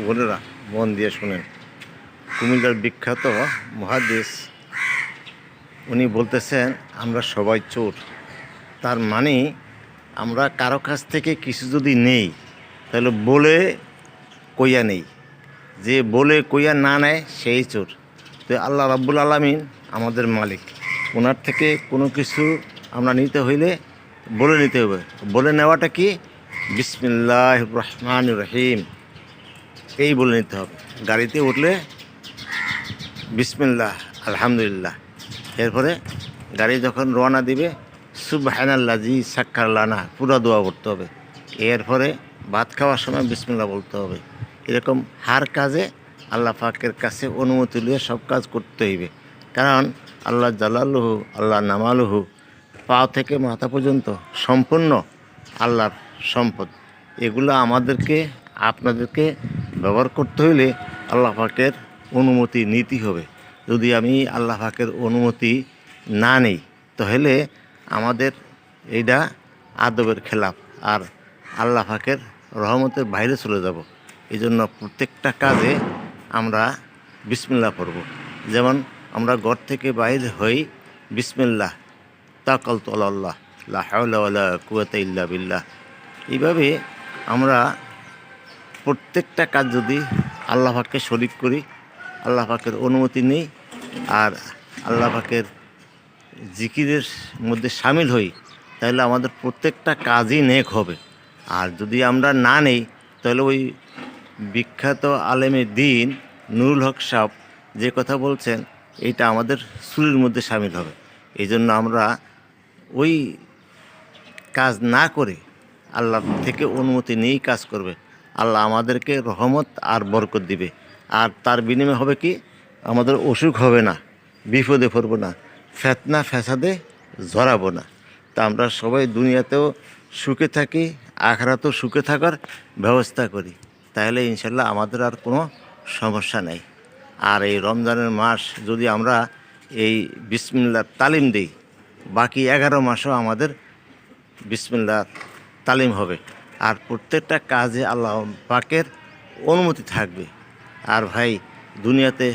বোনেরা, মন দিয়ে শুনেন। কুমিল্লার বিখ্যাত মুহাদ্দিস উনি বলতেছেন আমরা সবাই চোর। তার মানে আমরা কারো কাছ থেকে কিছু যদি নেই তাহলে বলে কইয়া নেই, যে বলে কইয়া না নেয় সেই চোর। তো আল্লাহ রাব্বুল আলামিন আমাদের মালিক, ওনার থেকে কোনো কিছু আমরা নিতে হইলে বলে নিতে হবে। বলে নেওয়াটা কি? বিসমিল্লাহির রহমানির রহিম, এই বলে নিতে হবে। গাড়িতে উঠলে বিসমিল্লাহ, আলহামদুলিল্লাহ। এরপরে গাড়ি যখন রওনা দিবে সুবহানাল্লাযী সাক্কার লানা, পুরো দোয়া পড়তে হবে। এরপরে ভাত খাওয়ার সময় বিসমিল্লাহ বলতে হবে। এরকম হার কাজে আল্লাহ পাকের কাছে অনুমতি নিয়ে সব কাজ করতে হইবে। কারণ আল্লাহ জালালুহু, আল্লাহ নামালুহু, পা থেকে মাথা পর্যন্ত সম্পূর্ণ আল্লাহর সম্পদ। এগুলো আমাদেরকে আপনাদেরকে ব্যবহার করতে হইলে আল্লাহ পাকের অনুমতি নিতে হবে। যদি আমি আল্লাহ পাকের অনুমতি না নেই তাহলে আমাদের এইটা আদবের খেলাফ, আর আল্লাহ পাকের রহমতের বাইরে চলে যাব। এই জন্য প্রত্যেকটা কাজে আমরা বিসমিল্লাহ পড়ব। যেমন আমরা ঘর থেকে বাইরে হই বিসমিল্লাহ তাওয়াক্কালতু আলাল্লাহ, লা হাওলা ওয়ালা কুওয়াতা ইল্লা বিল্লাহ। এইভাবে আমরা প্রত্যেকটা কাজ যদি আল্লাহ পাককে শরীক করি, আল্লাহ পাকের অনুমতি নেই, আর আল্লাহ পাকের জিকিরের মধ্যে শামিল হই, তাহলে আমাদের প্রত্যেকটা কাজই নেক হবে। আর যদি আমরা না নেই তাহলে ওই বিখ্যাত আলেমে দ্বীন নুরুল হক সাহেব যে কথা বলছেন এটা আমাদের চুরির মধ্যে শামিল হবে। এই জন্য আমরা ওই কাজ না করে আল্লাহ থেকে অনুমতি নিয়েই কাজ করবে। আল্লাহ আমাদেরকে রহমত আর বরকত দিবে। আর তার বিনিময়ে হবে কি? আমাদের অসুখ হবে না, বিপদে পড়ব না, ফেতনা ফ্যাসাদে জড়াবো না। তা আমরা সবাই দুনিয়াতেও সুখে থাকি, আখিরাতেও সুখে থাকার ব্যবস্থা করি। তাহলে ইনশাল্লাহ আমাদের আর কোনো সমস্যা নেই। আর এই রমজানের মাস যদি আমরা এই বিসমিল্লাহর তালিম দিই, বাকি 11 মাসও আমাদের বিসমিল্লাহর তালিম হবে। আর প্রত্যেকটা কাজে আল্লাহ পাকের অনুমতি থাকবে। আর ভাই, দুনিয়াতে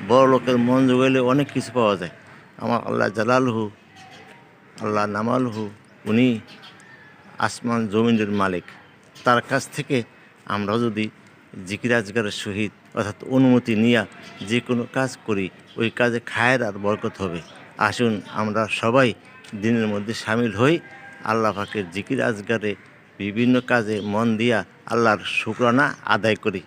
বড় লোকের মন জোগাইলে অনেক কিছু পাওয়া যায়। আমার আল্লাহ জালালহু, আল্লাহ নামালহু, উনি আসমান জমিনের মালিক। তার কাছ থেকে আমরা যদি জিকির আজগারের সহিত অর্থাৎ অনুমতি নিয়ে যে কোনো কাজ করি, ওই কাজে খায়ের আর বরকত হবে। আসুন আমরা সবাই দিনের মধ্যে শামিল হই, আল্লাহ পাকের জিকির আজগারে বিভিন্ন কাজে মন দিয়া আল্লাহর শুকরানা আদায় করি।